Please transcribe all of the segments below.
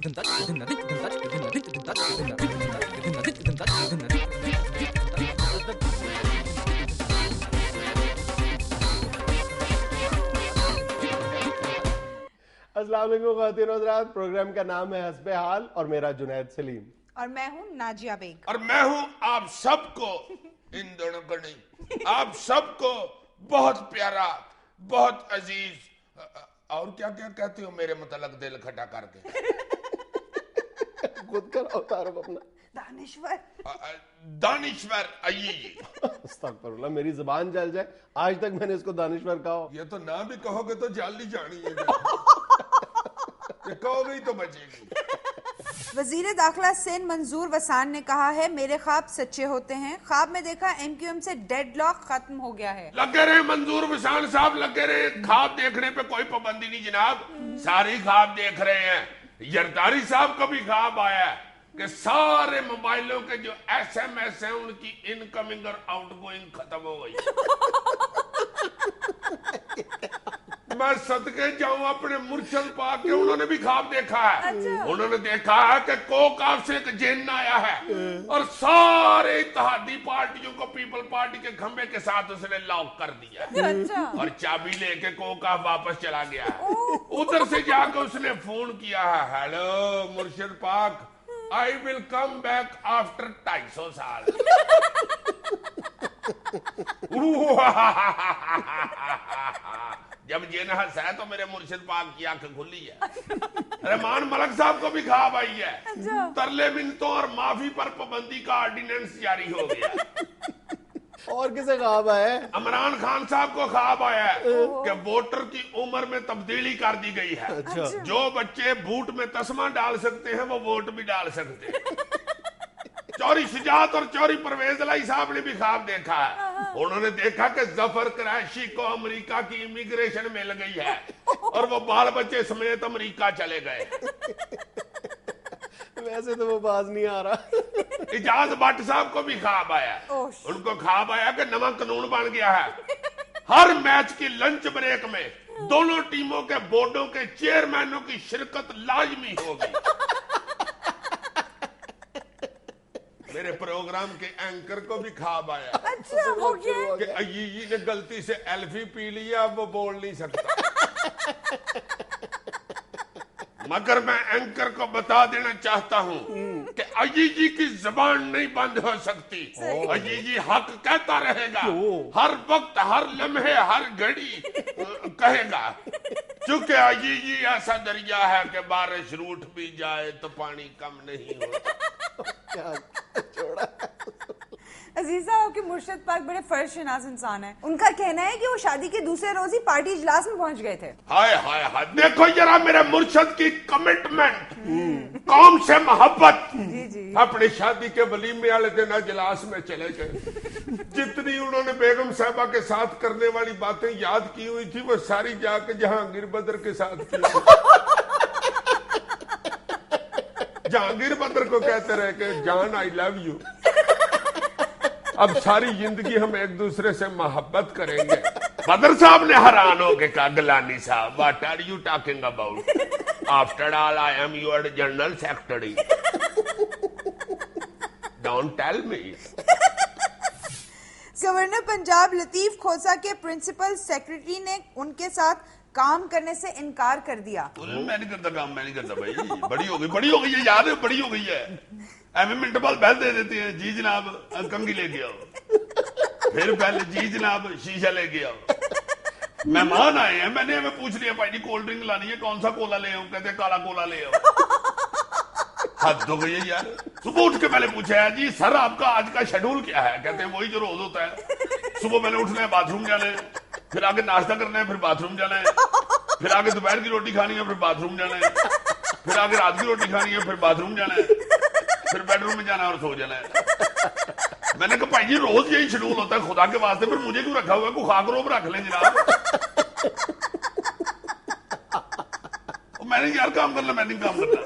अस्सलाम वालेकुम ख़वातीन और हज़रात। प्रोग्राम का नाम है हस्बे हाल और मेरा जुनैद सलीम और मैं हूँ नाजिया बेग और मैं हूँ आप सबको, इन दोनों को नहीं, आप सबको बहुत प्यारा, बहुत अजीज और क्या क्या कहती हो मेरे मतलब दिल खटा करके खुद का तारुफ अपना दानिश्वर अय्यी। अस्तगफिरुल्लाह, मेरी जुबान जल जाए। आज तक मैंने इसको दानिश्वर कहा। ये तो ना भी कहोगे तो जान ली जानी है, ये कहोगे तो बचेगी। वजीर दाखिला सिंध मंजूर वसान ने कहा है, मेरे ख्वाब सच्चे होते हैं। ख्वाब में देखा एमक्यूएम से डेडलॉक खत्म हो गया है। लगे रहे मंजूर वसान साहब, लगे रहे। ख्वाब देखने पे कोई पाबंदी नहीं जनाब, सारी ख्वाब देख रहे हैं। जरदारी साहब को भी ख्वाब आया है कि सारे मोबाइलों के जो SMS हैं उनकी इनकमिंग और आउटगोइंग खत्म हो गई। मैं सदके जाऊं अपने मुर्शद पाक के, उन्होंने भी ख्वाब देखा है। अच्छा। उन्होंने देखा है कि कोकाब से एक जिन्न आया है और सारे इत्तेहादी पार्टियों को पीपल पार्टी के खंबे के साथ उसने लॉक कर दिया। अच्छा। और चाबी लेके कोकाब वापस चला गया है। उधर से जाकर उसने फोन किया है, हेलो मुर्शद पाक, I will come back after 250 साल। जब जिन हंसा है तो मेरे मुर्शिद पाक की आंख खुली है। रहमान मलक साहब को भी ख्वाब आई है। तरले मिन्नतों और माफी पर पाबंदी का ऑर्डिनेंस जारी हो गया। और किसे ख्वाब आया है? इमरान खान साहब को ख्वाब आया है कि वोटर की उम्र में तब्दीली कर दी गई है। अच्छा। जो बच्चे बूट में तस्मा डाल सकते हैं वो वोट भी डाल सकते हैं। चौरी शुजात और चौरी परवेज अलाई साहब ने भी ख्वाब देखा है। उन्होंने देखा कि जफर कुरैशी को अमेरिका की इमिग्रेशन मिल गई है और वो बाल बच्चे समेत अमेरिका चले गए। वैसे तो वो बाज नहीं आ रहा। इजाज भट्ट साहब को भी ख्वाब आया। उनको ख्वाब आया कि नवा कानून बन गया है, हर मैच की लंच ब्रेक में दोनों टीमों के बोर्डों के चेयरमैनों की शिरकत लाजमी होगी। मेरे प्रोग्राम के एंकर को भी ख्वाब आया। अच्छा, हो गया कि अय्यी ने गलती से एल्फी पी लिया, अब वो बोल नहीं सकता। मगर मैं एंकर को बता देना चाहता हूँ कि अय्यी की जबान नहीं बंद हो सकती। अय्यी हक कहता रहेगा, हर वक्त, हर लम्हे, हर घड़ी कहेगा। क्योंकि अय्यी ऐसा दरिया है कि बारिश रूठ भी जाए तो पानी कम नहीं होता। अजीजा आपके मुर्शिद पाक बड़े फर्शनाज इंसान है। उनका कहना है कि वो शादी के दूसरे रोज ही पार्टी इजलास में पहुंच गए थे। हाय हाय हाय, देखो जरा मेरे मुर्शिद की कमिटमेंट, कौम से मोहब्बत। अपनी शादी के वलीमे वाले दिन इजलास में चले गए। जितनी उन्होंने बेगम साहबा के साथ करने वाली बातें याद की हुई थी वो सारी जाके जहांगीर बदर के साथ की। जहांगीर बदर को कहते रहे कि जान आई लव यू। अब सारी जिंदगी हम एक दूसरे से मोहब्बत करेंगे। बदर साहब ने हैरान हो के कहा, गलानी साहब, what are you talking about? After all I am your general secretary, don't tell me. Governor Punjab Latif Khosa के प्रिंसिपल सेक्रेटरी ने उनके साथ काम करने से इनकार कर दिया। मैं नहीं करता काम, मैं नहीं करता भाई, बड़ी हो गई है याद है, बड़ी हो गई है। एम मिनट बाद बहल दे देते हैं, जी जनाब कंघी लेके आओ, फिर पहले जी जनाब शीशा लेके आओ। मेहमान आए हैं, मैंने हमें पूछ लिया भाई जी कोल्ड ड्रिंक लानी है, कौन सा कोला ले आओ? कहते काला कोला ले आओ। हद हो गई है यार। सुबह उठ के पहले पूछा है, जी सर आपका आज का शेड्यूल क्या है? कहते हैं वही जो रोज होता है, सुबह पहले उठना है, बाथरूम जाना है, फिर आगे नाश्ता करना है, फिर बाथरूम जाना है, फिर आगे दोपहर की रोटी खानी है, फिर बाथरूम जाना है, फिर आगे रात की रोटी खानी है, फिर बाथरूम जाना है, फिर बेडरूम में जाना है और सो जाना है। मैंने कहा भाई जी रोज यही शेड्यूल होता है, खुदा के वास्ते फिर मुझे क्यों रखा हुआ है? को खाक रोब रख लें जनाब। मैंने यार काम करना, मैं नहीं काम करना।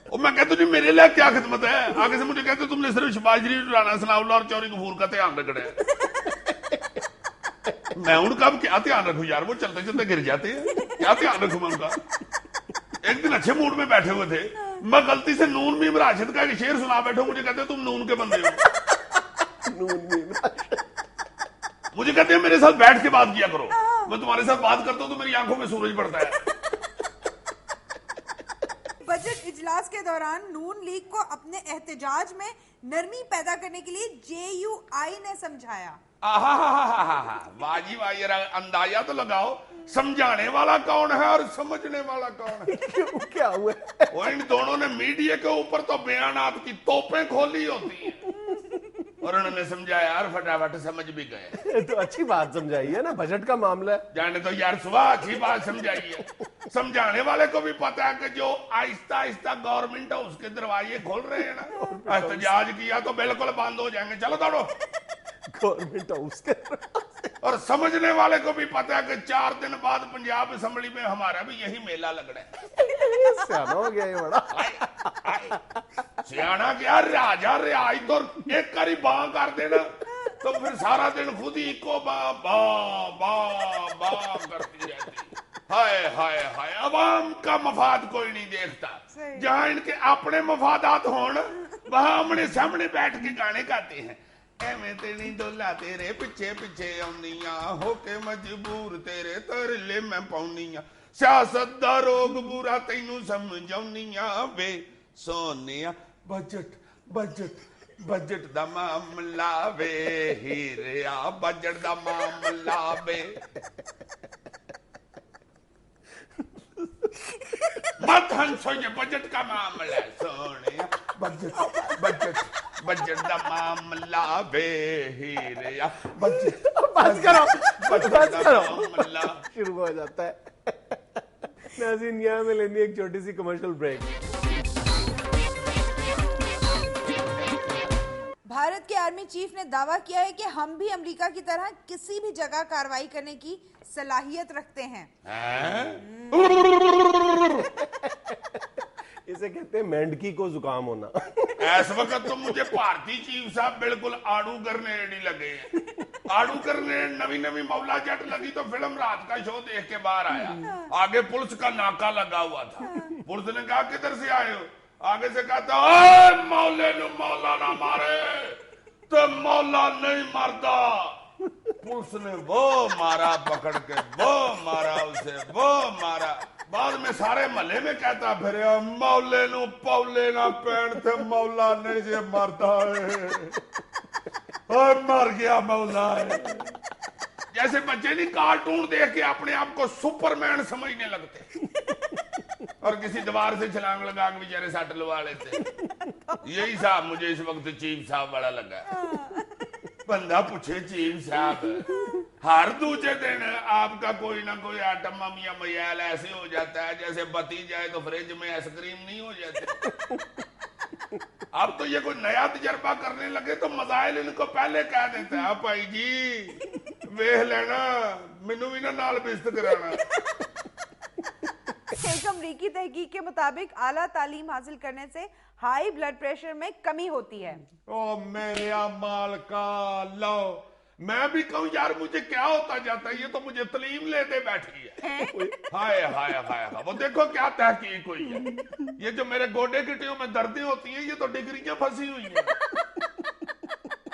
और मैं कहता नहीं मेरे लिए क्या खिदमत है? आगे से मुझे कहते तुमने सिर्फ शहबाज शरीफ, राणा सनाउल्लाह और चौरी गफूर का ध्यान रखना है। मैं उनका क्या ध्यान रखूं यार? वो चलते चलते गिर जाते हैं, क्या ध्यान रखूं मैं उनका? एक दिन अच्छे मूड में बैठे हुए थे, मैं गलती से नून मीम राशिद का एक शेर सुना बैठा, मुझे कहते तुम नून के बंदे हो। नून मीम राशिद। मुझे कहते हैं मेरे साथ बैठ के बात किया करो, मैं तुम्हारे साथ बात करता हूं तो मेरी आंखों में सूरज पड़ता है। बजट इजलास के दौरान नून लीग को अपने एहतजाज में नरमी पैदा करने के लिए JUI ने समझाया। वाह जी वाह, ये अंदाजा तो लगाओ, समझाने वाला कौन है और समझने वाला कौन है। क्यों, क्या हुआ? वो इन दोनों ने मीडिया के ऊपर तो बयानात की तोपें खोली होती हैं, और उन्होंने समझाया और फटाफट समझ भी गए। तो अच्छी बात समझाई है ना, बजट का मामला है। जाने तो यार सुबह अच्छी बात समझाई है। समझाने वाले को भी पता है कि जो आहिस्ता आहिस्ता गवर्नमेंट है उसके दरवाजे खोल रहे हैं ना, एहतजाज किया तो बिल्कुल बंद हो जाएंगे, चलो दौड़ो। गवर्नमेंट हाउस के और समझने वाले को भी पता है कि 4 दिन बाद पंजाब असेंबली में हमारा भी यही मेला लगना है। सियाना हो गया ये बड़ा। सियाना क्या, राजा रियाज तो एक करी बां कर देना तो फिर सारा दिन खुद ही को बा करती रहती। हाय हाय हाय, अवाम का मफाद कोई नहीं देखता। जहां इनके अपने मफादात होन वहां आमने सामने बैठ के गाने गाते हैं। एवें तेरी डोला तेरे पिछे पिछे आउंदियां, होके मजबूर तेरे तरले मैं पाउंदियां, सियासत दा रोग बुरा तैनू समझाउंदियां वे सोनिया। बजट बजट बजट दा मामला वे हीरिया, बजट दा मामला वे। मत हंसो, ये बजट का मामला है सोनिया, बजट बजट बजट दा मामला वे हीरिया, बजट। बस करो, बस करो। मामला शुरू हो जाता है। नाज़रीन, यहाँ में लेनी एक छोटी सी कमर्शियल ब्रेक। भारत के आर्मी चीफ ने दावा किया है कि हम भी अमेरिका की तरह किसी भी जगह कार्रवाई करने की सलाहियत रखते हैं। इसे कहते हैं मेंढकी को जुकाम होना। इस वक्त तो मुझे भारतीय चीफ साहब बिल्कुल आड़ू करने नहीं लगे हैं। आड़ू करने नवी नवी मौला जट लगी तो फिल्म रात का शो देख के बाहर आया, आगे पुलिस का नाका लगा हुआ था। पुलिस ने कहा किधर से आए हो, आगे से कहा था मौले नु मौला ना मारे तो मौला नहीं मारता। पुलिस ने वो मारा पकड़ के, वो मारा उसे, वो मारा। बाद में सारे महल्ले में कहता फिर मौले नु पौले ना पैन थे मौला नहीं से मारता है, मर गया मौला है। जैसे बच्चे नहीं कार्टून देख के अपने आप को सुपरमैन समझने लगते और किसी दीवार से छलांग लगा के बेचारे सट लगा लेते। यही साहब मुझे इस वक्त चीफ साहब बड़ा लगा। बंदा पूछे चीफ साहब, हर दूसरे दिन आपका कोई ना कोई आइटम या मैल ऐसे हो जाता है जैसे बती जाए तो फ्रिज में आइसक्रीम नहीं हो जाती। अब तो ये कोई नया तजर्बा करने लगे तो मजाइल इनको पहले कह देता है, भाई जी वेख लेना, मैनू भी ना नाल बिस्त कराना। एक अमरीकी तहकीक के मुताबिक आला तालीम हासिल करने से हाई ब्लड प्रेशर में कमी होती है। ओ मेरे माल का लो, मैं भी कहूँ यार मुझे क्या होता जाता है, ये तो मुझे तलीम लेते बैठी है। हाय हाय हाय हाय, वो देखो क्या तहकीक हुई है। ये जो मेरे गोडे गिटियों में दर्दें होती हैं ये तो डिग्रियां फंसी हुई हैं।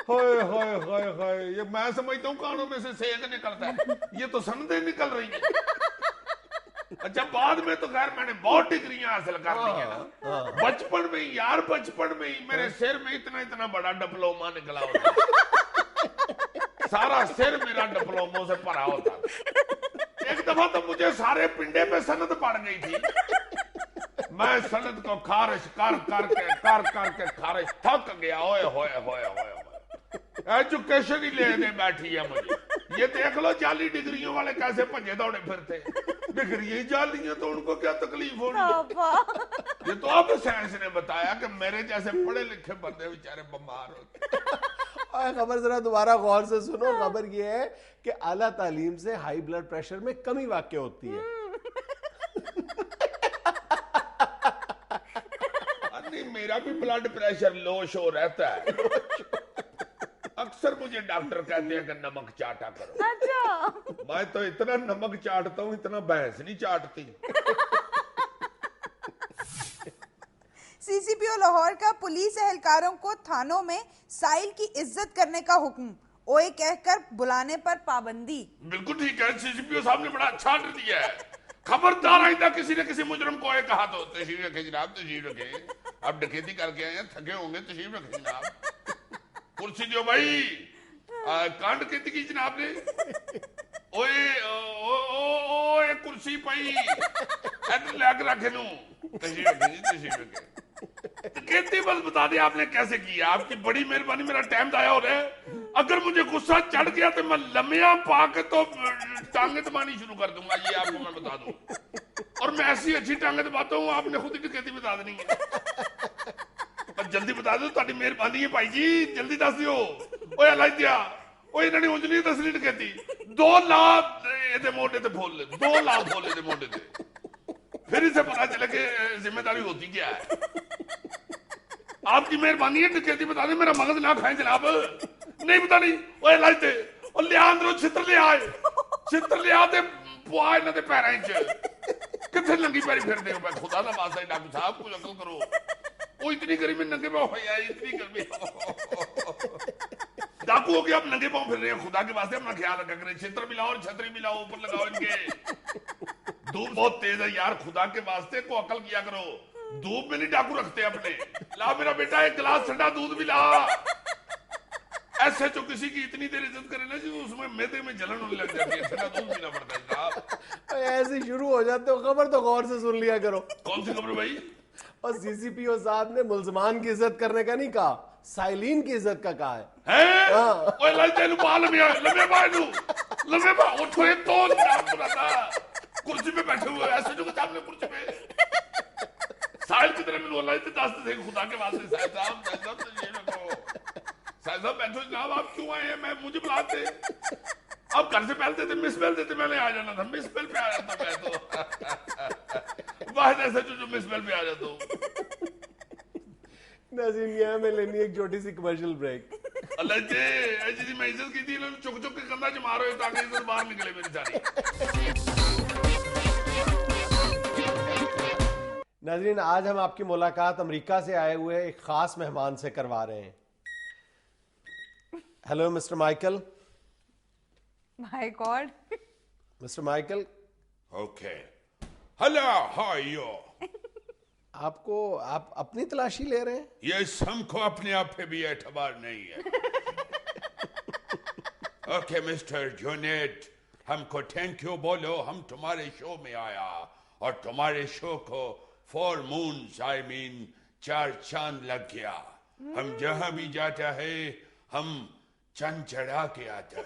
हाय हाय हाय हाय, ये मैं समझता हूँ कानों में से सेक निकलता है, ये तो सनदें निकल रही हैं। अच्छा बाद में तो खैर मैंने बहुत डिग्रियां हासिल कर ली है ना। बचपन में ही यार, बचपन में ही मेरे सिर में इतना इतना बड़ा डिप्लोमा निकला होता, सारा सिर मेरा डिप्लोमों से भरा होता। एक दफा तो मुझे सारे पिंडे पे सनद पड़ गई थी, मैं सनद को खारिज कर करके खारिज थक गया। ओए होए होए होए, एजुकेशन ही लेने बैठी है मुझे। ये देख लो जाली डिग्रियों वाले कैसे भजे दौड़े फिरते, डिग्री जाली है तो उनको क्या तकलीफ होनी है। ये तो अब साइंस ने बताया कि मेरे जैसे पढ़े लिखे बंदे बेचारे बीमार होते। खबर जरा दोबारा गौर से सुनो। खबर ये है कि आला तालीम से हाई ब्लड प्रेशर में कमी वाक़ई होती है। नहीं, मेरा भी ब्लड प्रेशर लो शो रहता है। अक्सर मुझे डॉक्टर कहते हैं कि नमक चाटा करो। अच्छा। मैं तो इतना नमक चाटता हूँ, इतना भैंस नहीं चाटती। सीसीपीओ लाहौर का पुलिस एहलकारों को थानों में साहिल की इज्जत करने का हुक्म, ओए कहकर बुलाने पर पाबंदी। बिल्कुल ठीक है, सीसीपीओ साहब ने बड़ा अच्छा ऑर्डर दिया है। खबरदार आइंदा किसी ने किसी मुजरम को कहा तो तशरीफ रखे जनाब, तशरीफ रखे, आप डकैती करके आए हैं, थके होंगे, तशरीफ रखे जनाब, कुर्सी दो भाई, कांड डकैती की जनाब ने, ओए ओए कुर्सी पाई इधर लेकर रखे नू, तशरीफ रखे जी, तशरीफ रखे। डकैती बस बता दे आपने कैसे किया, आपकी बड़ी मेहरबानी, मेरा टाइम जाया हो रहा है। अगर मुझे गुस्सा चढ़ गया तो मैं लम्बिया पाके तो टांगे दबानी शुरू कर दूंगा, ये आपको मैं बता दूं। और मैं ऐसी अच्छी टांगे दबाता हूँ, आपने खुद ही डकैती बता देनी है। पर जल्दी बता दो, ताड़ी मेहरबानी है भाई जी, जल्दी दस दियो। ओए अल्लाह दिया, ओए इन्होंने उंज नहीं दसनी डकैती, 2 लाख ये मोटे ते फोल ले, 2 लाख फोल ले मोटे ते, फिर इसे पता चले कि जिम्मेदारी होती क्या है। आपकी मेहरबानी है, डकैती बता दे, मेरा मगज ना खाए जनाब, नहीं पता नहीं। ओए लाइते और ले अंदरों छित्र ले आए, छित्र ले आते पुआ इन्हां दे पैरां च, किथे नंगी पैरी फिरदे हो, मैं खुदा दा वास्ता है डॉक्टर साहब कुछ अकल करो। ओ इतनी गर्मी नंगे पांव हो यार, इतनी गर्मी, डाकू हो गया, आप नंगे पांव फिर रहे हैं, खुदा के वास्ते अपना ख्याल रखा करें, छित्र मिलाओ और छतरी मिलाओ, ऊपर लगाओ इनके, धूप बहुत तेज है यार, खुदा के वास्ते को अकल किया करो, धूप में नहीं डाकू रखते अपने। ला मेरा बेटा एक गिलास ठंडा दूध भी ला। ऐसे जो किसी की इतनी देर इज्जत करे ना जी, उसमें मैदे में जलन होने लग जाती है, ठंडा दूध पीना पड़ता है साहब। ऐसे शुरू हो जाते हो, खबर तो गौर से सुन लिया करो। कौन सी खबर भाई? और सीसीपीओ साहब ने मुल्जमान की इज्जत करने का नहीं कहा, साइलिन की इज्जत का कहा है। हैं? ओए लाइते नु बाल में लंबे बाल नु, लंबे बाल उठो, ये तो नाम बनाता कुर्सी पे बैठे हुए ऐसे जो सामने कुर्सी पे साहिल की तरह मिलो, लाइते दास्ते थे खुदा के वास्ते, साहिल साहब ये रखो, साहिल साहब बैठो जनाब, आप क्यों आए हैं, मैं मुझे बुलाते, अब घर से पहलते थे, मिस बेल देते, मैंने आ जाना था, मिस बेल पे आ जाता मैं तो, वाह ऐसे जो मिस बेल पे आ जाता हूँ। नाज़रीन, यहाँ में लेनी एक छोटी सी कमर्शियल ब्रेक। अल्लाह जी, जिसकी मैं इज्जत की थी, इन्होंने चुक चुक के कंधा च मारो ताकि इधर बाहर निकले मेरी सारी। नाज़रीन, आज हम आपकी मुलाकात अमेरिका से आए हुए एक खास मेहमान से करवा रहे हैं। Hello mister Michael. My god. Mister Michael, okay, hello, how are you? आप अपनी तलाशी ले रहे हैं? ये हमको अपने आप पे भी एतबार नहीं है। ओके मिस्टर जूनेट, हमको थैंक यू बोलो, हम तुम्हारे शो में आया और तुम्हारे शो को 4 मून्स आई मीन 4 चांद लग गया। हम जहां भी जाता है हम चंद चढ़ा के आता है।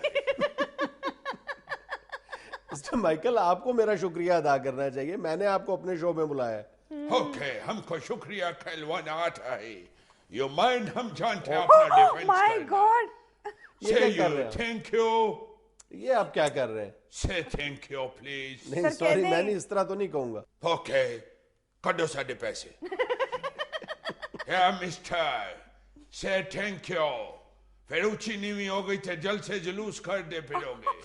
मिस्टर माइकल, आपको मेरा शुक्रिया अदा करना चाहिए, मैंने आपको अपने शो में बुलाया है। ओके, हमको शुक्रिया कहलवाना आता है। यू माइंड, हम जानते हैं अपना डिफेंस माय गॉड, ये क्या कर रहे हैं? थैंक यू, ये आप क्या कर रहे हैं? से थैंक यू प्लीज। नहीं सर, सॉरी, कहते- मैं नहीं, इस तरह तो नहीं कहूंगा। ओके, कड्डो साढ़े पैसे। या मिस्टर, से थैंक यू, फिर ऊंची नीवी हो गई थे, जल से जुलूस कर दे फिरोगे।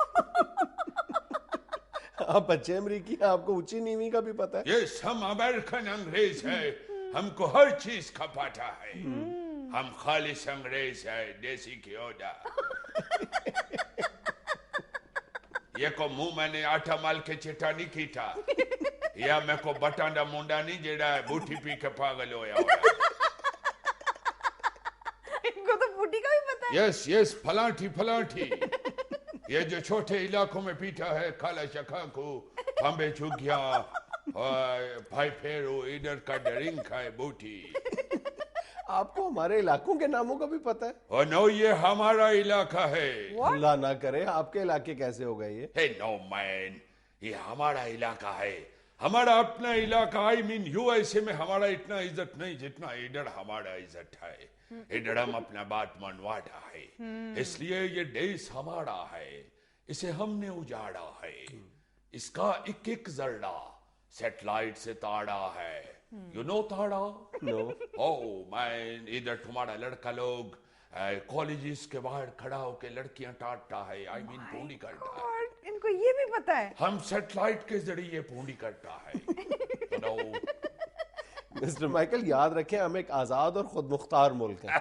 आप बच्चे अमरीकी, आपको ऊंची नीवी का भी पता है? ये हम अमेरिकन अंग्रेज है, हमको हर चीज का पता है, हम खालिश अंग्रेज है, देसी घियोड़ा। ये को मुंह मैंने आटा माल के चिट्टा नहीं की था, या मैं को बटांडा मुंडा नहीं जेड़ा है बूटी पी के पागल होया होया। इनको तो बूटी का भी पता है। यस यस, फलाठी फलाठी, ये जो छोटे इलाकों में पीता है, काला शकाकू, बम्बे चुगिया, भाई फेरू, इधर का डरिंग खाए बूटी। आपको हमारे इलाकों के नामों का भी पता है? और नो, ये हमारा इलाका है। अल्लाह ना करे, आपके इलाके कैसे हो गए ये? हे नो मैन, ये हमारा इलाका है, हमारा अपना इलाका। आई मीन यूएसए में हमारा इतना इज्जत नहीं जितना इधर हमारा इज्जत है। इधर हम अपना बात मनवाता है, इसलिए ये देश हमारा है, इसे हमने उजाड़ा है, इसका एक एक जर्रा सैटेलाइट से ताड़ा है। यू नो ताड़ा? नो। ओह मैन, इधर तुम्हारा लड़का लोग कॉलेजेस के बाहर खड़ा होकर लड़कियां टाटता है, आई मीन पूंडी करता है। और इनको ये भी पता है। हम सैटेलाइट के जरिए पूंडी करता है। तो मिस्टर माइकल, याद रखें हम एक आजाद और खुद मुख्तार मुल्क है।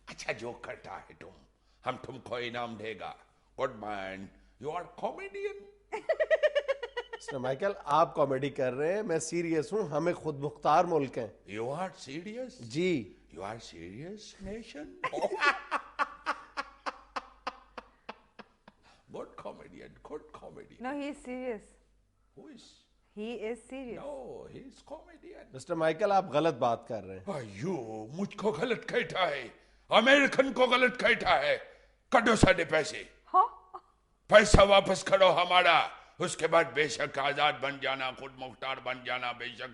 अच्छा जो करता है तुम, हम तुमको इनाम देगा। Good man, you are comedian. Mister Michael, आप कॉमेडी कर रहे हैं, मैं सीरियस हूं। हम एक खुद मुख्तार मुल्क हैं। You are serious? जी। You are serious nation? Good comedian, good comedian. No, he is serious. Who is? He is serious. No, he is comedian. Mister Michael, आप गलत बात कर रहे हैं। अयो, मुझको गलत कहता है, अमेरिकन को गलत कहता है। कटो साढ़े पैसे, हाँ? पैसा वापस करो हमारा। उसके बाद बेशक आजाद बन जाना, खुद मुख्तार बन जाना, बेशक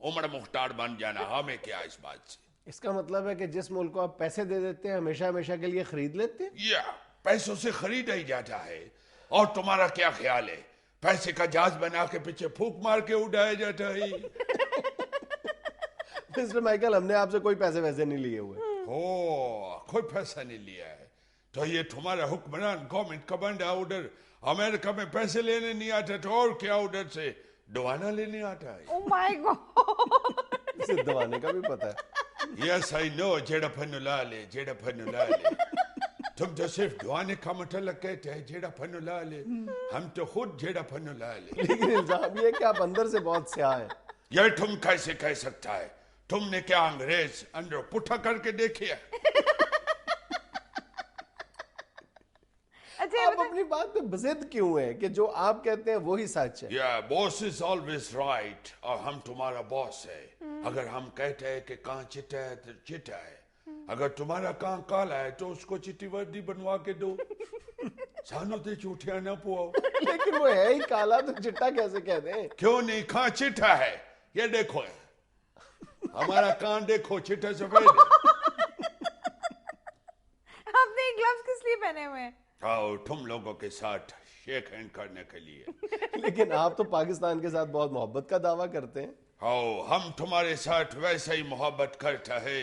उमर मुख्तार बन जाना, हमें क्या इस बात से। इसका मतलब है कि जिस मुल्क को आप पैसे दे देते हैं हमेशा हमेशा के लिए खरीद लेते हैं। या पैसों से खरीदा ही जाता है। और तुम्हारा क्या ख्याल है, पैसे का जहाज बना के पीछे फूंक मार के उड़ाया जाता है? मिस्टर माइकल, हमने आपसे कोई पैसे वैसे नहीं लिए हुए। हो, कोई पैसा नहीं लिया है तो ये तुम्हारा हुक्मरान गवर्नमेंट का बंदा उधर अमेरिका में पैसे लेने नहीं आता तो और क्या उधर से दवाना लेने आता है। Oh my God. इसे दवाने का भी पता है। यस आई नो, जेड़ा फनु ला ले, जेड़ा फनु ला ले। तुम तो सिर्फ दवाने का मतलब कहते हैं, जेड़ा फनु ला ले। हम तो खुद जेड़ा फनु ला ले। लेकिन इल्जाम ये है कि आप अंदर से बहुत स्याह हैं। ये तुम कैसे कह सकता है? तुमने क्या अंग्रेज अंदर पुट्ठा करके देखी है? अच्छा, आप अपनी बात पे बजिद क्यों हैं कि जो आप कहते हैं वही सच है? या बॉस इज ऑलवेज राइट, और हम तुम्हारा बॉस है। अगर हम कहते हैं कि कहाँ चिट्टा है तो चिट्टा है, अगर तुम्हारा कहाँ काला है तो उसको चिट्टी वर्दी बनवा के दो। सानू ते झूठिया ना पुआओ। लेकिन वो है ही काला, तो चिट्टा कैसे कह दें? क्यों नहीं, कहाँ चिट्टा है? ये देखो, हमारा कान देखो, चिट्टा सफेद है। आपने ग्लव्स किस लिए पहने हुए हैं? आओ तुम लोगों के साथ शेक हैंड करने के लिए। लेकिन आप तो पाकिस्तान के साथ बहुत मोहब्बत का दावा करते हैं। आओ, हम तुम्हारे साथ वैसा ही मोहब्बत करता है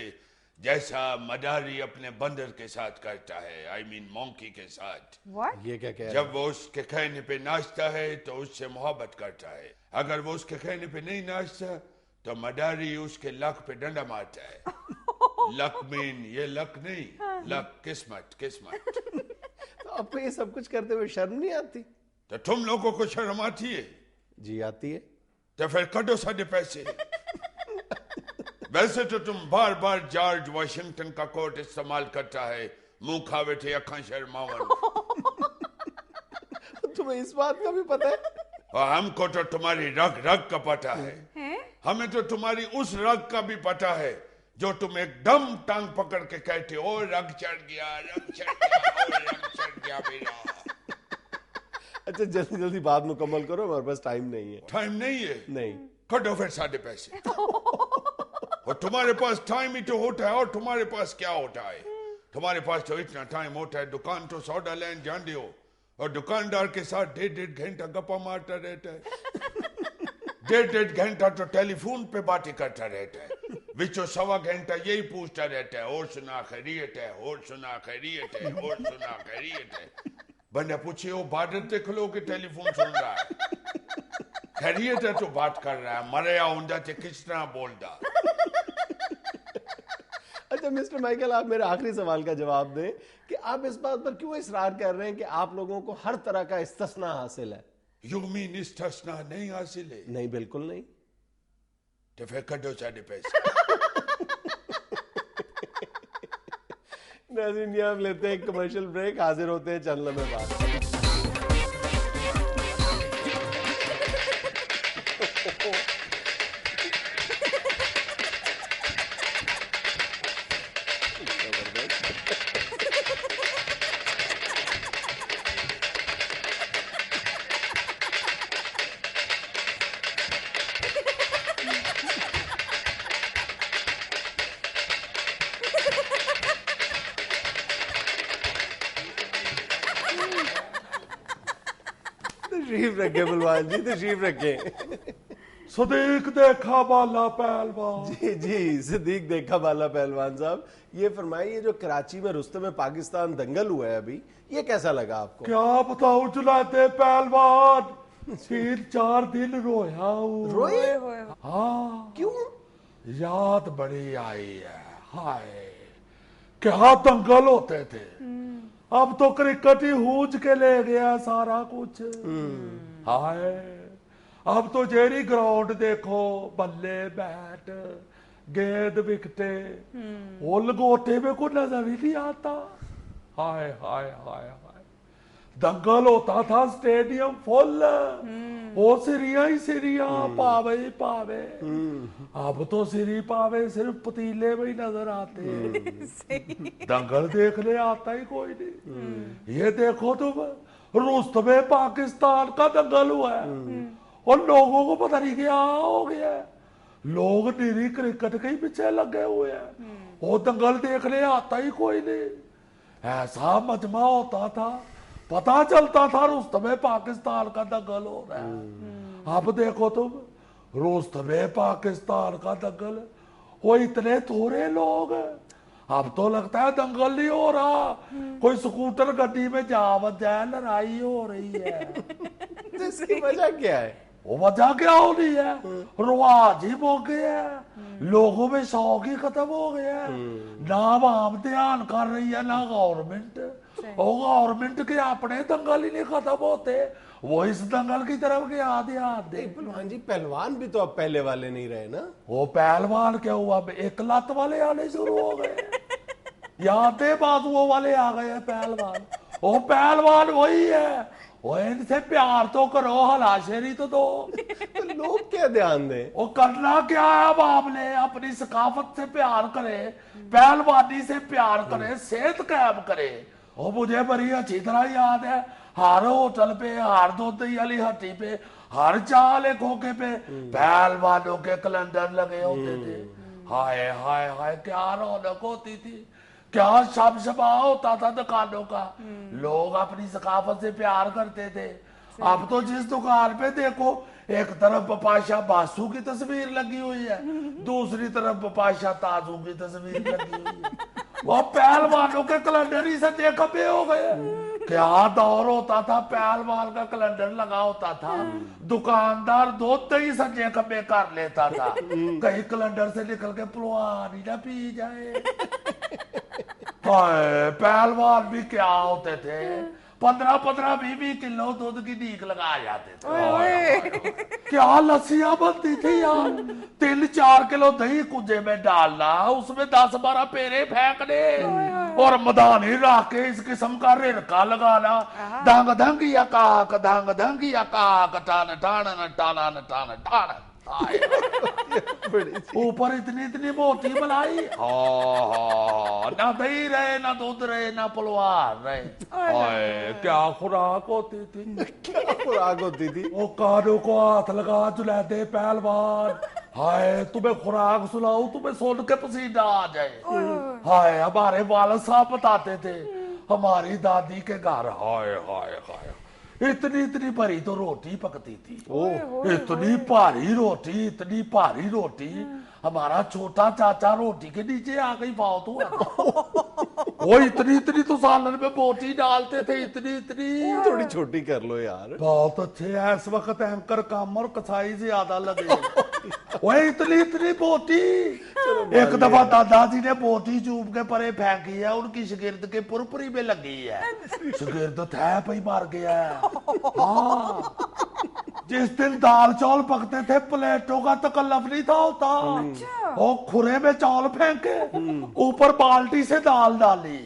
जैसा मदारी अपने बंदर के साथ करता है, आई मीन मोंकी के साथ। What? ये क्या कह रहे जब वो उसके कहने पे नाचता है तो उससे मोहब्बत करता है, अगर वो उसके कहने पे नहीं नाचता तो मदारी उसके लक पे डंडा मारता है। लक मीन ये लक नहीं, लक किस्मत, किस्मत। तो आपको ये सब कुछ करते हुए शर्म नहीं आती? तो तुम लोगों को शर्म आती है? जी आती है। तो फिर कटो साढ़े पैसे। वैसे तो तुम बार बार जॉर्ज वाशिंगटन का कोट इस्तेमाल करता है, मुंह खावे थे अखा शर्मावन। तुम्हें इस बात का भी पता है? और हमको तो तुम्हारी रग रग का पता है। हमें तो तुम्हारी उस रग का भी पता है जो तुम एकदम टांग पकड़ के कहते हो, रग चढ़ गया, रग चढ़ गया, रग चढ़ गया मेरा। अच्छा जल्दी जल्दी बात मुकम्मल करो, हमारे पास टाइम नहीं है। टाइम नहीं है? नहीं। कटो फिर साढ़े पैसे। और तुम्हारे पास टाइम ही तो होता है, और तुम्हारे पास क्या होता है? तुम्हारे पास तो इतना टाइम होता है, दुकान तो सौदा लैंड जानते हो, और दुकानदार के साथ 1.5 घंटा गप्पा मारता रहता है। 1.5 घंटा तो टेलीफोन पे बातें करता रहता है, बिचो 1.25 घंटा यही पूछता रहता है, और सुना खैरियत है, और सुना खैरियत है, और सुना खैरियत है। बंदा पूछे वो बादल देख लो कि टेलीफोन सुन रहा है, खैरियत है तो बात कर रहा है, मरे आउंदा ते किस तरह बोलदा। अच्छा मिस्टर माइकल, आप मेरे आखिरी सवाल का जवाब दें कि आप इस बात पर क्यों इसरार कर रहे हैं कि आप लोगों को हर तरह का इस्तिस्ना हासिल है? यू मीन इस्तिस्ना नहीं हासिल है? नहीं, बिल्कुल नहीं। तो फिर कटो साढ़े पैसे। नाज़रीन, ये हम लेते हैं कमर्शियल ब्रेक, हाजिर होते हैं चंद लम्हे बाद। तशरीफ रखे बुलवान जी, तशरीफ रखे। सदीक देखा बाला पहलवान। जी जी, सिद्दीक देखा बाला पहलवान साहब, ये फरमाइए जो कराची में रुस्तम पाकिस्तान दंगल हुआ है अभी, ये कैसा लगा आपको? क्या बताओ जुलाते पहलवान, 3-4 दिन रोया हूँ। रोए? हाँ, क्यों? याद बड़ी आई है। हाय, क्या दंगल होते थे। अब तो क्रिकेट ही हूज के ले गया सारा कुछ। हाय, अब तो जेरी ग्राउंड देखो, बल्ले बैट गेंद विकटे, वो लगोटे में को नजर ही नहीं आता। हाय हाय हाय हाय, दंगल होता था स्टेडियम फुल, वो सिरिया ही सिरिया, पावे ही पावे। अब तो सिरी पावे सिर्फ पतीले में ही नजर आते हैं। दंगल देखने आता ही कोई नहीं। ये देखो तुम, रुस्तमे पाकिस्तान का दंगल हुआ है और लोगों को पता नहीं क्या हो गया है। लोग निरी क्रिकेट के ही पीछे लगे हुए हैं, वो दंगल देखने आता ही कोई नहीं। ऐसा मजमा होता था, पता चलता था रुस्तमे पाकिस्तान का दंगल हो रहा है। अब देखो तुम, रुस्तमे पाकिस्तान का दंगल, वो इतने थोड़े लोग, अब तो लगता है दंगल नहीं हो रहा, कोई स्कूटर गड्डी में जा बजा लड़ाई हो रही है। तो इसकी वजह क्या है? वो वजह क्या हो रही है? रिवाज ही हो गया है, लोगों में शौक ही खत्म हो गया है। ना आवाम ध्यान कर रही है, ना गवर्नमेंट। और गवर्नमेंट के अपने दंगल ही नहीं खत्म होते, वो इस दंगल की तरफ के आधे आधे। पहलवान जी, पहलवान भी तो अब पहले वाले नहीं रहे ना। वो पहलवान क्या हुआ, एक लत वाले आने शुरू हो गए, यादे बाजुओं वाले आ गए हैं पहलवान। वो पहलवान वही है, वो इनसे प्यार तो करो, हलाशेरी तो दो। तो लोग क्या ध्यान दें? वो करना क्या है, अब आपने अपनी सकाफत से प्यार करे, पहलवानी से प्यार करे, सेहत कायम करे। वो मुझे बड़ी अच्छी तरह याद है, हर होटल पे, हर दूधी वाली हट्टी पे, हर चाले खोखे पे पहलवानों के कैलेंडर लगे होते थे। हाय हाय हाय, क्या रौनक होती थी, क्या शबशबा होता था दुकानों का। लोग अपनी सकाफत से प्यार करते थे। अब तो जिस दुकान पे देखो, एक तरफ बपाशा बासु की तस्वीर लगी हुई है, दूसरी तरफ बपाशा ताजू की तस्वीर लगी हुई है। वो पहलवानों के कैलेंडर ही सजे खपे हो गए। क्या दौर होता था, पहलवान का कैलेंडर लगा होता था, दुकानदार दूध ही सजे खपे कर लेता था, कहीं कैलेंडर से निकल के पहलवान ही ना पी जाए। पहलवान भी क्या होते थे, 15-20 किलो दूध की नीक लगा जाते थे। क्या लस्सियां बनती थी यार, 3-4 किलो दही कुंजे में डालना, उसमें 10-12 पेरे फेंकने और मदानी रख के इस किस्म का रिड़का लगाना, दंग दंगिया काक, दंग दंगिया काक, टान टान टान टान टान। ऊपर इतनी इतनी मोटी मलाई, ना दही रहे, ना दूध रहे, ना पलवार रहे। क्या खुराक होती थी, क्या खुराक होती थी। वो कानों को हाथ लगा जुलैदे पहलवान, हाय तुम्हें खुराक सुनाऊं, तुम्हें सुन के पसीना आ जाए। हाय, हमारे वालिद साहब बताते थे, हमारी दादी के घर हाय हाय हाय इतनी इतनी भरी तो रोटी पकती थी। इतनी भारी रोटी, इतनी भारी रोटी, हमारा छोटा चाचा रोटी के नीचे आ गई फालतू है। वो इतनी इतनी तो सालन में बोटी डालते थे, इतनी इतनी। थोड़ी छोटी कर लो यार। बहुत अच्छे है, इस वक्त एंकर कम और कसाई ज्यादा लगे। वो इतनी इतनी बोटी। एक दफा दादाजी ने बोटी चूप के परे फेंकी है, उनकी शिगिर्द के पुरपुरी में लगी है, शिगिर्द थे पे मार गया है। हाँ, जिस दिन दाल चावल पकते थे, प्लेटों का तकल्लफ नहीं था होता। वो खुरे में चावल फेंके, ऊपर बाल्टी से दाल डाली,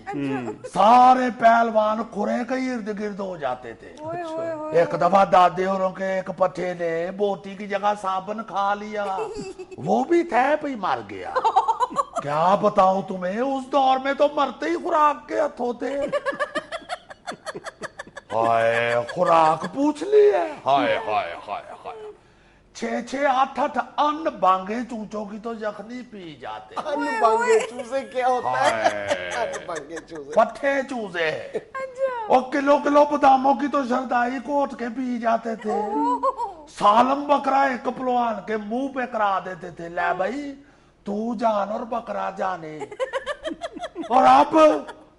सारे पहलवान खुरे के इर्द गिर्द हो जाते थे। एक दफा दादे औरों के एक पट्टे ने बोटी की जगह साबन खा लिया, वो भी थे पे मार गया। क्या बताऊं तुम्हें, उस दौर में तो मरते ही खुराक के हथ होते। हाय, खुराक पूछ ली है। हाय हाय हाय हाय, 6-6, 8-8 अन्न बांगे चूचों की तो जखनी पी जाते। अन्न बांगे चूजे क्या होता है? अन्न बांगे चूजे, पट्टे चूजे। और किलो किलो बादामों की तो शरदाई कोट के पी जाते थे। सालम बकरा एक पहलवान के मुंह पे करा देते थे, ले भाई तू जान और बकरा जाने। और अब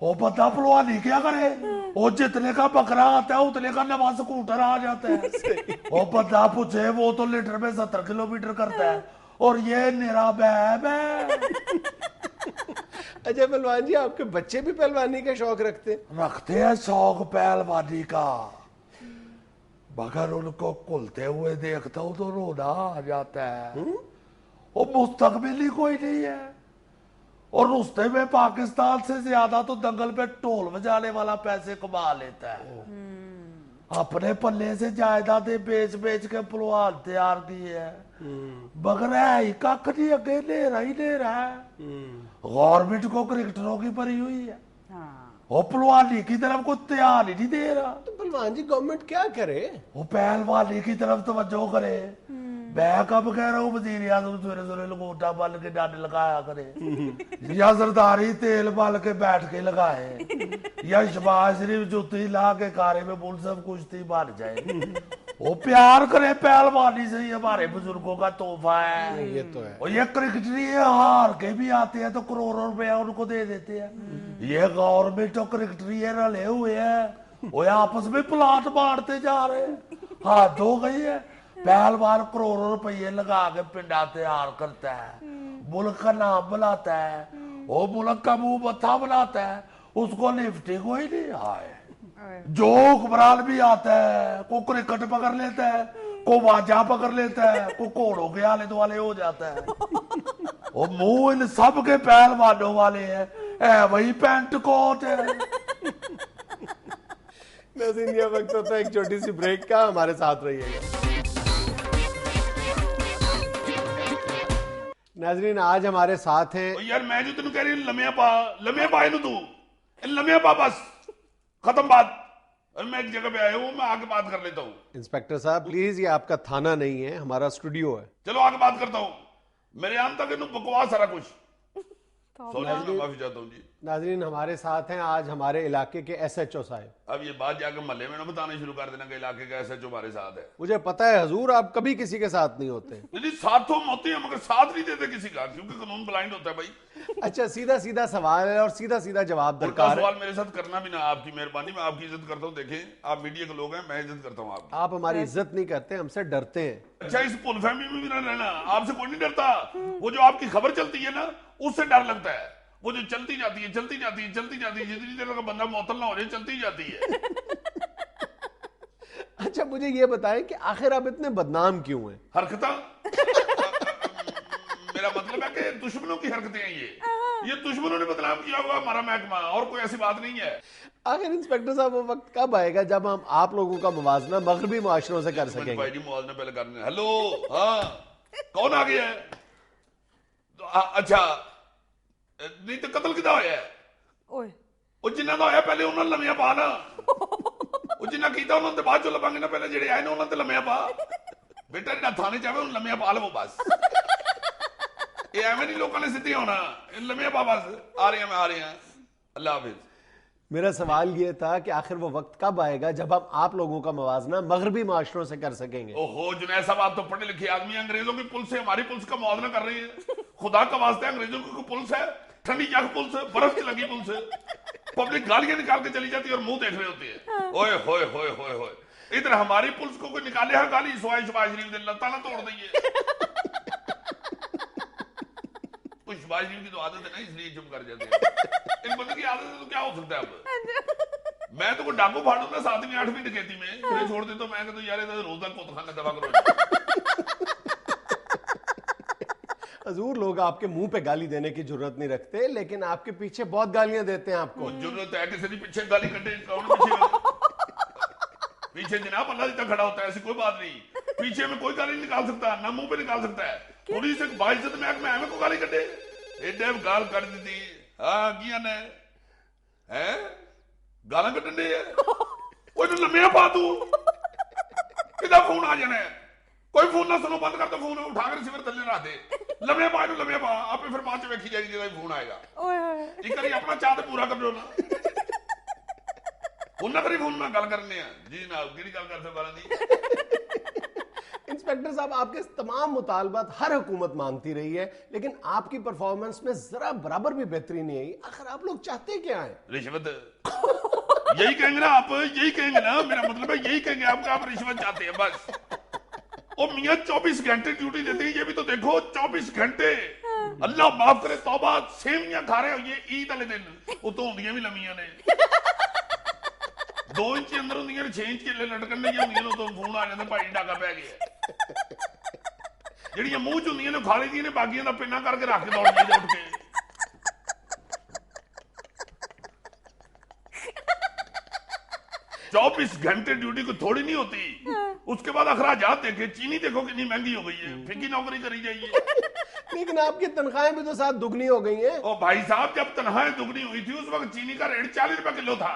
वो बंदा पहलवानी क्या करे, वो जितने का बकरा आता है उतने का नवा स्कूटर आ जाता है। वो बंदा पूछे वो तो लीटर में 70 किलोमीटर करता है और ये निरा बैब है। अच्छा पहलवान जी, आपके बच्चे भी पहलवानी का शौक रखते हैं शौक पहलवानी का, मगर उनको कुलते हुए देखता हूं तो रोना आ जाता है। वो मुस्तकबिल ही कोई नहीं है, और रुस्ते में पाकिस्तान से ज्यादा तो दंगल पे ढोल बजाने वाला पैसे कमा लेता है। अपने पल्ले से जायदादें बेच बेच के पहलवान तैयार किए है, मगर है ही कख नहीं, अगे ले रहा है। गवर्नमेंट को क्रिकेटरों की भरी हुई है, वो पहलवानी की तरफ को ध्यान ही नहीं दे रहा। तो पहलवान जी गवर्नमेंट क्या करे? वो पहलवानी की तरफ तवज्जो करे। मैं कब कह रहा हूँ वजीर आजम सवेरे सवेरे लंगोटा बाल के डांडे लगाया करे, या जरदारी तेल बाल के बैठ के लगाए, या शबाज शरीफ जूती ला के कारे में बुल सब कुश्ती बन जाए। वो प्यार करे पहलवानी से, हमारे बुजुर्गों का तोहफा है। ये तो है। और ये क्रिकेटरी हार के भी आते हैं तो करोड़ों रुपया उनको दे देते हैं। ये गवर्नमेंट तो क्रिकेटरी रले हुए हैं, वो आपस में प्लाट बांटते जा रहे हैं। हाथ धो गई है, पहलवान करोड़ों रुपये लगा के पिंडा तैयार करता है, मुल्क का नाम बनाता है, वो मुल्क का मुंह मत्था बनाता है, उसको निफ्टी कोई नहीं आए। जो हुक्मरान भी आता है, को क्रिकेट पकड़ लेता है, को वाजा पकड़ लेता है, को घोड़ों के आले दुआले हो जाता है। वो मुंह इन सब के पहलवानों वाले है वही पैंट कोट है। नाज़रीन, ये वक्त होता है एक छोटी सी ब्रेक का, हमारे साथ रहिएगा। नाज़रीन, आज हमारे साथ हैं। यार मैं जो तेन कह रही हूं, लम्या पा इनू, तू लम्या पा, बस खत्म बात। और मैं एक जगह पे आया हूं, मैं आगे बात कर लेता हूं। इंस्पेक्टर साहब प्लीज, ये आपका थाना नहीं है, हमारा स्टूडियो है। चलो आगे बात करता हूं। मेरे आम तक इनू बकवास सारा कुछ। सॉरी, माफी चाहता हूं जी। नाज़रीन, हमारे साथ हैं आज हमारे इलाके के SHO साहब। अब ये बात जाकर महल्ले में ना बताना शुरू कर देना कि इलाके का SHO हमारे साथ है। मुझे पता है हजूर, आप कभी किसी के साथ नहीं होते। नहीं, साथ तो हम होते हैं मगर साथ नहीं देते किसी का, क्योंकि कानून ब्लाइंड होता है भाई। अच्छा, सीधा सीधा सवाल है और सीधा सीधा जवाब उल्टा दरकार है। सवाल मेरे साथ करना भी ना, आपकी मेहरबानी, मैं आपकी इज्जत करता हूँ। देखें, आप मीडिया के लोग हैं, मैं इज्जत करता हूँ आपकी। आप हमारी इज्जत नहीं करते, हमसे डरते हैं। अच्छा, इस पुल फैमिली में भी ना रहना, आपसे कोई नहीं डरता। वो जो आपकी खबर चलती है ना, उससे डर लगता है। वो जो चलती जाती है, जितनी देर का बंदा मुअत्तल ना हो जाए, चलती जाती है। अच्छा, मुझे ये बताएं कि आखिर आप इतने बदनाम क्यों हैं? हरकता मेरा मतलब है कि दुश्मनों की हरकतें हैं ये दुश्मनों ने बदनाम किया हुआ हमारा महकमा, और कोई ऐसी बात नहीं है। आखिर इंस्पेक्टर साहब, वो वक्त कब आएगा जब हम आप लोगों का मुवाजना मगरबी मुआशरों से कर सकेंगे? भाई जी, मुआवजा पहले करने। हेलो, हाँ, कौन आ गया है? अच्छा, नहीं तो कतल किदा होया है? ओए, ਉਹ ਜਿਨ੍ਹਾਂ ਦਾ ਹੋਇਆ ਪਹਿਲੇ ਉਹਨਾਂ ਨੂੰ ਲੰਮੀਆਂ ਪਾ ਨਾ। ਉਹ ਜਿਨ੍ਹਾਂ ਕੀਤਾ ਉਹਨਾਂ ਤੇ ਬਾਅਦ ਚੋਂ ਲੱਭਾਂਗੇ ਨਾ, ਪਹਿਲੇ ਜਿਹੜੇ ਆਏ ਨੇ ਉਹਨਾਂ ਤੇ ਲੰਮੀਆਂ ਪਾ। ਬੇਟਾ ਜਿਹੜਾ ਥਾਣੇ ਚ ਆਵੇ ਉਹਨੂੰ ਲੰਮੀਆਂ ਪਾ ਲਵੋ ਬਸ। ਇਹ ਐਵੇਂ ਨਹੀਂ ਲੋਕਾਂ ਨੇ ਸਿੱਧੇ ਹੋਣਾ, ਲੰਮੀਆਂ ਪਾ बस। आ रहे हैं, अल्लाह हाफिज। मेरा सवाल ये था कि आखिर वो वक्त कब आएगा जब हम आप लोगों का मुवाजना मगरबी मुआशरों से कर सकेंगे? ओहो जुनैद साहब, आप तो पढ़े लिखे आदमी, अंग्रेजों की पुलिस से हमारी पुलिस का मुआवजा कर रही है। खुदा का वास्ता है, अंग्रेजों की पुलिस है, ठंडी जग पुलिस है, बर्फ की लगी पुलिस है। पब्लिक गालियां निकाल के चली जाती है और मुंह देख रहे होते हैं। ओए होए होए होए होए, इधर हमारी पुलिस को कोई निकाले है गाली, सुहाई शबाज शरीफ दे लत्ता ना तोड़ दईए। कुछ शबाज शरीफ की तो आदत है ना, इसलिए चुप कर जाते हैं। एक बंदे की आदत है तो क्या हो सकता है अब? मैं तो कोई डाकू फाड़ू ना 7वीं 8वीं डकैती में, फिर छोड़ दे तो मैं कहता यार रोज तक कोतखाना दवा करो। हजूर, लोग आपके मुंह पे गाली देने की जरूरत नहीं रखते, लेकिन आपके पीछे बहुत गालियां देते हैं आपको। जरूरत है किसी की पीछे गाली कटे? कौन पीछे? पीछे जनाब अल्लाह जितना खड़ा होता है, ऐसी कोई बात नहीं। पीछे में कोई गाली निकाल सकता, ना मुंह पे निकाल सकता है। पुलिस एक बाइज्जत महकमा है, को गाली कटे? एडे गाल कर दी थी। हाँ किया ने हैं गाला कटन दे कोई तो लम्मिया पा तू किदा फोन आ जाना है। कोई फोन ना सुनो, बंद कर दो फोन, उठा कर रिसीवर थल्ले रख दे। लम्मिया पा नु लम्मिया पा, आपे फिर बाद च वेखी जाएगी जब फोन आएगा। एक बार अपना चाह पूरा कर दो ना। फोन ना करी, फोन ना गल करने जी जनाब, केड़ी गल करते बारां दी। इंस्पेक्टर साहब, आपके तमाम मुतालबात हर हुकूमत मानती रही है, लेकिन आपकी परफॉर्मेंस में जरा बराबर भी बेहतरी नहीं आई। आखिर आप लोग चाहते क्या है? रिश्वत। यही कहेंगे ना आप, यही कहेंगे ना, मेरा मतलब है यही कहेंगे आप रिश्वत चाहते हैं बस। ओ मियां 24 घंटे ड्यूटी देते हैं, ये भी तो देखो 24 घंटे। अल्लाह माफ करे, तौबा, सेवियां खा रहे हो ये ईद वाले दिन, वो तो होंदियां भी लमियां ने 2 इंच अंदर होंदियां ने, 6 इंच के लटकन नहीं होंदियां ने, तो फोन आ जाता भाई डाका पै गया। ਜਿਹੜੀਆਂ ਮੂੰਹ ਚ ਹੁੰਦੀਆਂ ਨੇ ਖਾ ਲਈਆਂ ਨੇ, ਬਾਕੀਆਂ ਦਾ ਪਿੰਨਾ ਕਰਕੇ ਰੱਖ ਕੇ ਦੌੜ ਜਾਈਦਾ ਉੱਠ ਕੇ। 24 घंटे ड्यूटी को थोड़ी नहीं होती। उसके बाद अखराजात देखे, चीनी देखो कितनी महंगी हो गई है, फिकी नौकरी करी जाइए। लेकिन आपकी तनख्वाहें भी तो साथ दुगनी हो गई हैं। ओ भाई साहब, जब तनख्वाहें दुगनी हुई थी उस वक्त चीनी का रेट 40 रुपए किलो था,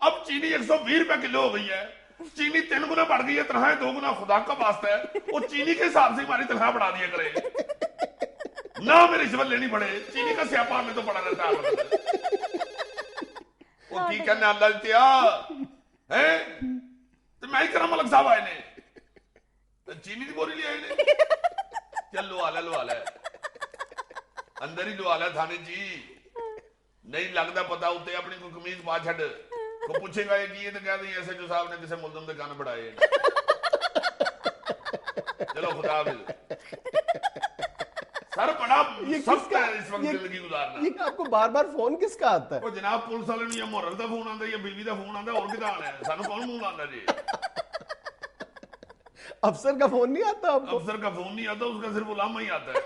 अब चीनी 120 रुपए किलो हो गई है। चीनी 3 गुना बढ़ गई है, तनख्वाहें 2 गुना। खुदा का वास्ता है वो चीनी के हिसाब से हमारी तनख्वाह बढ़ा दिया करे ना, हमें रिश्वत लेनी पड़े। चीनी का स्यापा हमें तो पड़ा रहता है। वो की कहने अल्लाह दिया है तो मैं ही करा, मलक साहब आए ने तो चीनी की बोरी ले आए ने, चल लो आला अंदर ही लो आला थाने जी, नहीं लगता पता उत्ते अपनी कोई कमीज पा छड़ को पूछेगा ये की, तो कह दी ऐसे जो साहब ने किसी मुलजम के कान बढ़ाए। चलो खुदा हाफिज। सर बड़ा सख्त है इस वक्त जिंदगी गुजारना। ये आपको बार बार फोन किसका आता है? ओ जनाब पुलिस वाले ने, या मुहर्रम का फोन आता है, या बीवी का फोन आता है, और किदा आना है, सानू कौन मुंह लांदा जी? अफसर का फोन नहीं आता आपको? अफसर का फोन नहीं आता, उसका सिर्फ उलामा ही आता है।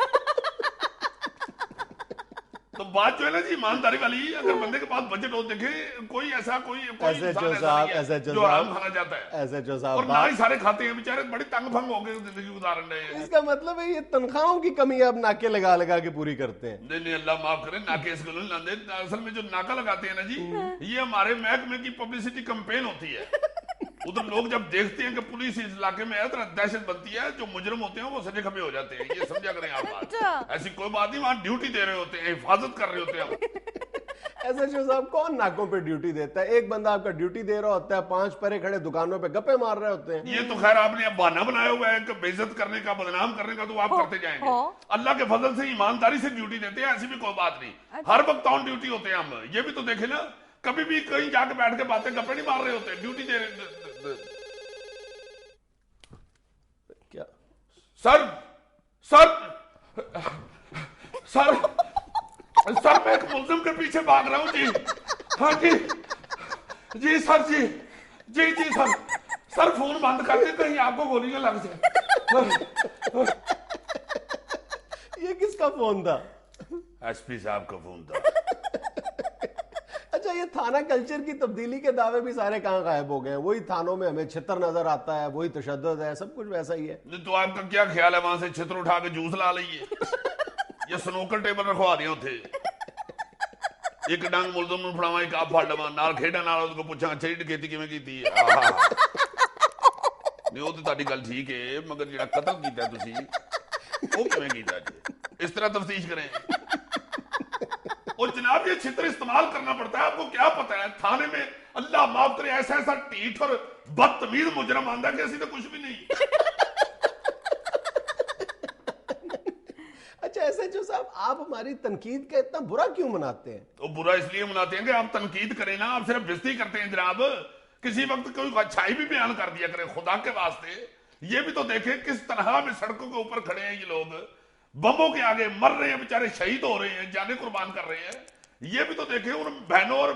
तो बात जो है ना जी ईमानदारी वाली, अगर बंदे के पास बजट हो, देखे कोई ऐसा कोई एसएचओ साहब जो आराम खाना चाहता है, एसएचओ साहब, और ना ही सारे खाते हैं बेचारे, बड़े तंग भंग हो गए जिंदगी गुजार रहे हैं। इसका मतलब है ये तनख्वाहों की कमी आप नाके लगा लगा के पूरी करते हैं। नहीं अल्लाह माफ करे, नाके इसको नहीं लाते। असल में जो नाका लगाते हैं ना जी, ये हमारे महकमे की पब्लिसिटी कैंपेन होती है। उधर लोग जब देखते हैं कि पुलिस इस इलाके में है तो दहशत बनती है, जो मुजरम होते हैं वो सजे खबे हो जाते हैं। ये समझा करें आप बात, ऐसी कोई बात नहीं, वहां ड्यूटी दे रहे होते हैं, हिफाजत कर रहे होते हैं। एसएचओ साहब, कौन नाकों पे ड्यूटी देता है? एक बंदा आपका ड्यूटी दे रहा होता है, 5 परे खड़े दुकानों पे गप्पे मार रहे होते हैं। ये तो खैर आपने अब बहाना बनाया हुआ है कि बेइज्जत करने का, बदनाम करने का, तो आप करते जाएंगे। अल्लाह के फजल से ईमानदारी से ड्यूटी देते हैं, ऐसी भी कोई बात नहीं। हर वक्त ऑन ड्यूटी होते हैं हम। ये भी तो देखे ना, कभी भी कहीं जाके बैठ के बातें गप्पे नहीं मार रहे होते, ड्यूटी दे रहे। क्या सर सर सर सर मैं एक मुल्जिम के पीछे भाग रहा हूं जी। हाँ जी जी सर जी जी जी सर सर फोन बंद कर दे, कहीं आपको गोली ना लग जाए। ये किसका फोन था? एसपी साहब का फोन था। अच्छा, ये थाना कल्चर की तब्दीली के दावे भी सारे कहां गायब हो गए हैं? वही थानों में हमें छितर नजर आता है, वही तशद्दुद है, सब कुछ वैसा ही है। तो आपका क्या ख्याल है, वहां से छितर उठा के जूस ला लीजिए या स्नूकर टेबल रखवा दिया उथे, एक डंग मुलजम ਨੂੰ ਫੜਾਵਾਂ, ਇੱਕ ਆਪ ਫੜ ਲਵਾਂ, ਨਾਲ ਖੇਡਾਂ, ਨਾਲ ਉਹਦੇ ਕੋਲ ਪੁੱਛਾਂ ਅੱਛਾ ਜੀ ਡਕੈਤੀ ਕਿਵੇਂ ਕੀਤੀ ਹੈ। ਆਹਾ ਨਹੀਂ, ਉਹ ਤਾਂ ਤੁਹਾਡੀ ਗੱਲ ਠੀਕ ਹੈ, ਮਗਰ ਜਿਹੜਾ ਕਤਲ ਕੀਤਾ ਤੁਸੀਂ ਉਹ ਕਿਵੇਂ ਕੀਤਾ ਜੀ? इस तरह तफ्तीश करें। और जनाब ये छित्र इस्तेमाल करना पड़ता है, आपको क्या पता है थाने में अल्लाह माफ करे ऐसा ऐसा टीठ और बदतमीज मुजरम आंदा कि ऐसी तो कुछ भी नहीं। अच्छा एसएचओ साहब, आप हमारी तनकीद का इतना बुरा क्यों मनाते हैं? तो बुरा इसलिए मनाते हैं कि आप तनकीद करें ना, आप सिर्फ बेइज्जती करते हैं जनाब। किसी वक्त कोई अच्छाई भी बयान कर दिया करें खुदा के वास्ते। ये भी तो देखें किस तरह में सड़कों के ऊपर खड़े हैं ये लोग, बमों के आगे मर रहे हैं बेचारे, शहीद हो रहे हैं, जाने कुर्बान कर रहे हैं। ये भी तो देखें, उन बहनों और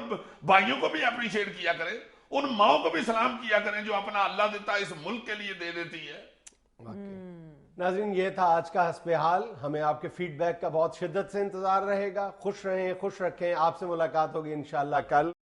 भाइयों को भी अप्रिशिएट किया करें, उन माओ को भी सलाम किया करें जो अपना अल्लाह देता इस मुल्क के लिए दे देती है। नाज़रीन, ये था आज का हस्बे हाल। हमें आपके फीडबैक का बहुत शिद्दत से इंतजार रहेगा। खुश रहें, खुश रखें। आपसे मुलाकात होगी इंशाअल्लाह कल।